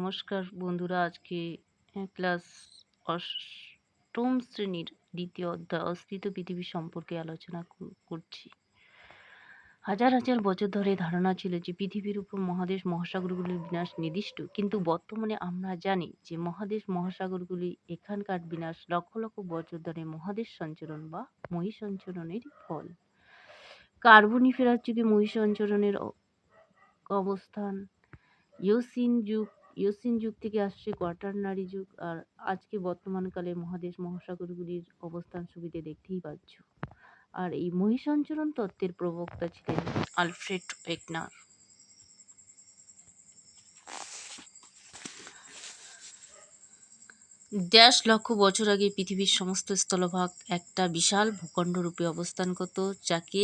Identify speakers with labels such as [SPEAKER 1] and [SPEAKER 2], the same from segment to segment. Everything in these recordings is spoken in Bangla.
[SPEAKER 1] নমস্কার বন্ধুরা, আজকে ক্লাস অষ্টম শ্রেণীর দ্বিতীয় অধ্যায় অস্থিত পৃথিবী সম্পর্কে আলোচনা করছি। হাজার হাজার বছর ধরে ধারণা ছিল যে পৃথিবীর উপর মহাদেশ মহাসাগরগুলির বিনাশ নির্দিষ্ট, কিন্তু বর্তমানে আমরা জানি যে মহাদেশ মহাসাগরগুলি এখানকার বিনাশ লক্ষ লক্ষ বছর ধরে মহাদেশ সঞ্চরণ বা মহাসঞ্চরণের ফল। কার্বনিফেরাস যুগে মহাসঞ্চরণের অবস্থান ইওসিন যুগ থেকে আসছে কোয়াটারনারি যুগ। আর আজকে বর্তমানকালে মহাদেশ মহাসাগরগুলির অবস্থান সুবিধে দেখতেই পাচ্ছ। আর এই মহাসঞ্চরণ তত্ত্বের প্রবক্তা ছিলেন আলফ্রেড ওয়েগনার। ড্যাশ লক্ষ বছর আগে পৃথিবীর সমস্ত স্থলভাগ একটা বিশাল ভূখণ্ড রূপে অবস্থান করত, যাকে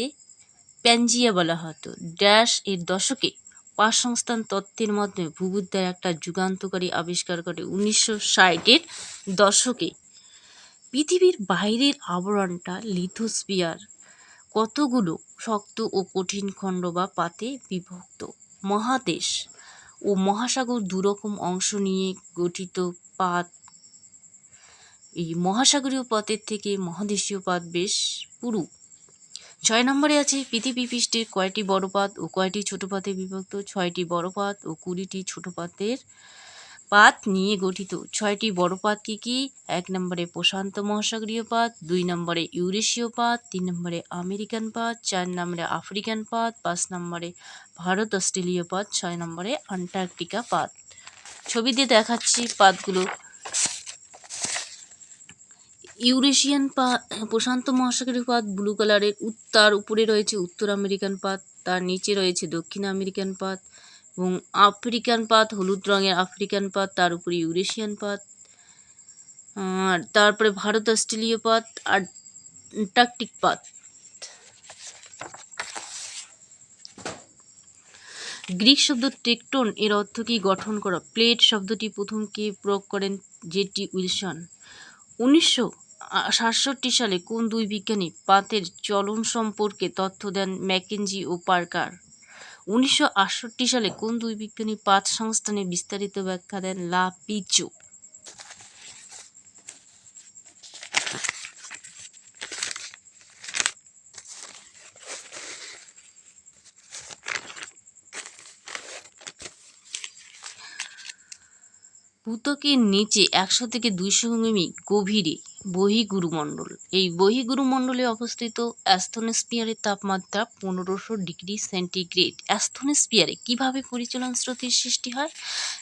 [SPEAKER 1] প্যানজিয়া বলা হতো। ড্যাশ এর দশকে পাঁচসংস্থান তত্ত্বের মাধ্যমে ভূবিদ্যার একটা যুগান্তকারী আবিষ্কার করে 1960-এর দশকে। পৃথিবীর বাইরের আবরণটা লিথোস্ফিয়ার কতগুলো শক্ত ও কঠিন খণ্ড বা পাতে বিভক্ত। মহাদেশ ও মহাসাগর দুরকম অংশ নিয়ে গঠিত পাত। এই মহাসাগরীয় পাতের থেকে মহাদেশীয় পাত বেশ পুরু। 6 নম্বরে আছে পৃথিবী পৃষ্ঠের কয়টি বড় পাত ও কয়টি ছোট পাতে বিভক্ত। 6টি বড় পাত ও 20টি ছোট পাত নিয়ে গঠিত। 6টি বড় পাত কি কি? 1 নম্বরে প্রশান্ত মহাসাগরীয় পাত, 2 নম্বরে ইউরেশীয় পাত, 3 নম্বরে আমেরিকান পাত, 4 নম্বরে আফ্রিকান পাত, 5 নম্বরে ভারত অস্ট্রেলীয় পাত, 6 নম্বরে আন্টার্কটিকা পাত। ছবি দিয়ে দেখাচ্ছি পাতগুলো। ইউরেশিয়ান পাত, প্রশান্ত মহাসাগরীয় পাত ব্লু কালারের, তার উপরে রয়েছে উত্তর আমেরিকান পাত, তার নিচে রয়েছে দক্ষিণ আমেরিকান পাত, এবং আফ্রিকান পাত হলুদ রঙের আফ্রিকান পাত, তার উপরে ইউরেশিয়ান পাত, আর তারপরে ভারত অস্ট্রেলীয় পাত আর আন্টার্কটিক পাত। গ্রিক শব্দ টেকটন এর অর্থ কি? গঠন করা। প্লেট শব্দটি প্রথম কে প্রয়োগ করেন? Jetty Wilson. 1967 সালে কোন দুই বিজ্ঞানী পাতের চলন সম্পর্কে তথ্য দেন? ম্যাকেঞ্জি ও পার্কার। 1968 সালে কোন দুই বিজ্ঞানী পাত সংস্থানের বিস্তারিত ব্যাখ্যা দেন? লা পিচো। ভূত্বকের নিচে 100 থেকে 200 মিমি গভীরে বহির্গুরুমণ্ডল। এই বহির্গুরুমণ্ডলে অবস্থিত অ্যাস্থনোস্ফিয়ারের তাপমাত্রা 1500 ডিগ্রি সেন্টিগ্রেড। অ্যাস্থনোস্ফিয়ারে কিভাবে পরিচলন স্রোতের সৃষ্টি হয়?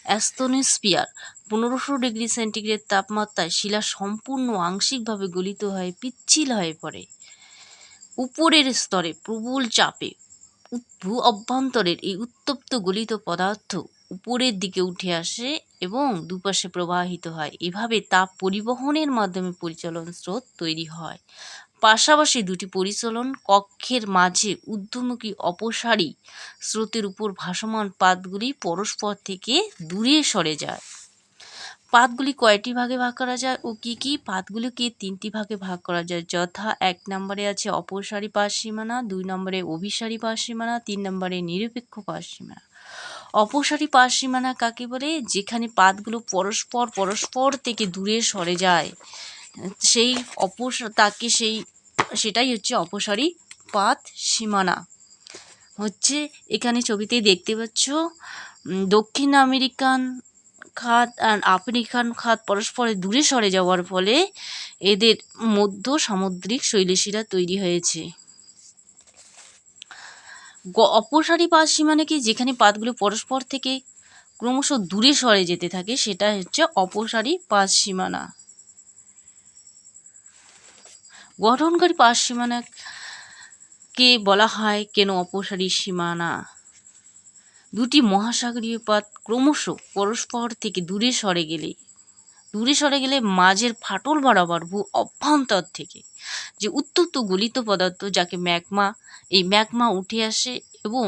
[SPEAKER 1] অ্যাস্থনোস্ফিয়ার 1500 ডিগ্রি সেন্টিগ্রেড তাপমাত্রায় শিলা সম্পূর্ণ আংশিকভাবে গলিত হয়ে পিচ্ছিল হয়ে পড়ে। উপরের স্তরে প্রবল চাপে ভূ অভ্যন্তরের এই উত্তপ্ত গলিত পদার্থ উপরের দিকে উঠে আসে এবং দুপাশে প্রবাহিত হয়। এভাবে তাপ পরিবহনের মাধ্যমে পরিচলন স্রোত তৈরি হয়। পাশাপাশি দুটি পরিচলন কক্ষের মাঝে ঊর্ধ্বমুখী অপসারী স্রোতের উপর ভাসমান পাতগুলি পরস্পর থেকে দূরে সরে যায়। পাতগুলি কয়টি ভাগে ভাগ করা যায় ও কি কি? পাতগুলিকে 3টি ভাগে ভাগ করা যায়, যথা 1 নম্বরে আছে অপসারী পাশ সীমানা, 2 নম্বরে অভিসারী পাশ সীমানা, 3 নম্বরে নিরপেক্ষ পাশ সীমানা। অপসারী পাশ সীমানা কাকে বলে? যেখানে পাতগুলো পরস্পর থেকে দূরে সরে যায়, সেটাই হচ্ছে অপসারী পাত সীমানা। এখানে ছবিতে দেখতে পাচ্ছ দক্ষিণ আমেরিকান খাত আর আফ্রিকান খাত পরস্পরে দূরে সরে যাওয়ার ফলে এদের মধ্য সামুদ্রিক শৈলশিরা তৈরি হয়েছে। অপসারী পাত সীমানা কি? যেখানে পাতগুলো পরস্পর থেকে ক্রমশ দূরে সরে যেতে থাকে, সেটা হচ্ছে অপসারী পাত সীমানা। গঠনকারী পাত সীমানাকে বলা হয় কেন অপসারী সীমানা? দুটি মহাসাগরীয় পাত ক্রমশ পরস্পর থেকে দূরে সরে গেলে মাঝের ফাটল বরাবর ভূ অভ্যন্তর থেকে যে উত্তপ্ত গলিত পদার্থ, যাকে ম্যাগমা, এই ম্যাগমা উঠে আসে এবং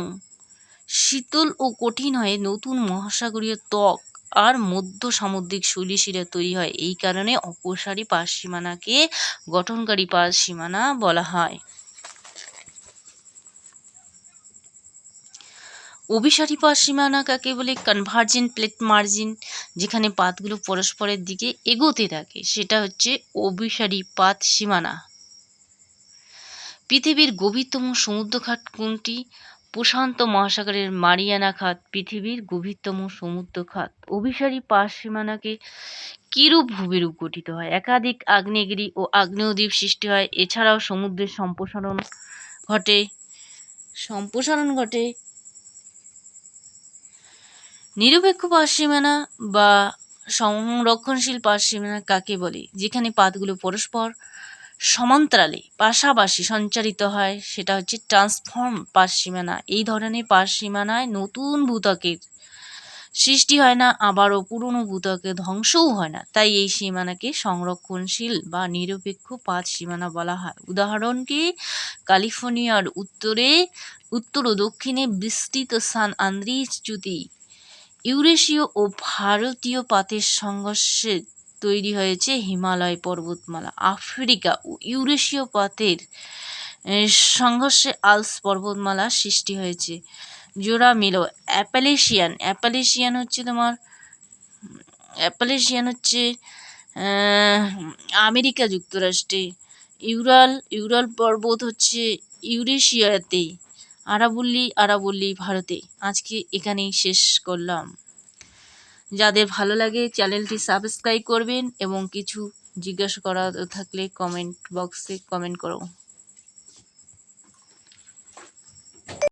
[SPEAKER 1] শীতল ও কঠিন হয়ে নতুন মহাসাগরীয় ত্বক আর মধ্য সামুদ্রিক শৈলশিরা তৈরি হয়। এই কারণে অপসারী পাশ সীমানাকে গঠনকারী পাশ সীমানা বলা হয়। অভিসারী পাত সীমানা কাকে বলে? কনভার্জেন্ট প্লেট মার্জিন, যেখানে পাতগুলো পরস্পরের দিকে এগোতে থাকে, সেটা হচ্ছে অভিসারী পাত সীমানা। পৃথিবীর গভীরতম সমুদ্রখাত কোনটি? প্রশান্ত মহাসাগরের মারিয়ানা খাত পৃথিবীর গভীরতম সমুদ্রখাত। অভিসারী পাত সীমানাকে কিরূপ ভূমিরূপ গঠিত হয়? একাধিক আগ্নেয়গিরি ও আগ্নেয়দ্বীপ সৃষ্টি হয়। এছাড়াও সমুদ্রের সম্প্রসারণ ঘটে। নিরপেক্ষ পাত সীমানা বা সংরক্ষণশীল পাত সীমানা কাকে বলে? যেখানে পাতগুলো পরস্পর সমান্তরালে পাশাপাশি সঞ্চারিত হয়, সেটা হচ্ছে ট্রান্সফর্ম পাত সীমানা। এই ধরনের পাত সীমানায় নতুন ভূত্বকের সৃষ্টি হয় না, আবারও পুরনো ভূত্বকের ধ্বংসও হয় না, তাই এই সীমানাকে সংরক্ষণশীল বা নিরপেক্ষ পাত সীমানা বলা হয়। উদাহরণটি ক্যালিফোর্নিয়ার উত্তর ও দক্ষিণে বিস্তৃত সান আন্দ্রেস চ্যুতি। ইউরেশীয় ও ভারতীয় পাতের সংঘর্ষে তৈরি হয়েছে হিমালয় পর্বতমালা। আফ্রিকা ও ইউরেশীয় পাতের সংঘর্ষে আল্পস পর্বতমালা সৃষ্টি হয়েছে। জোড়া মিলো অ্যাপালেশিয়ান হচ্ছে আমেরিকা যুক্তরাষ্ট্রে। ইউরাল পর্বত হচ্ছে ইউরেশিয়াতে। আরাবল্লী ভারতে। আজকে এখানেই শেষ করলাম। যাদের ভালো লাগে চ্যানেলটি সাবস্ক্রাইব করবেন এবং কিছু জিজ্ঞাসা করা থাকলে কমেন্ট বক্সে কমেন্ট করো।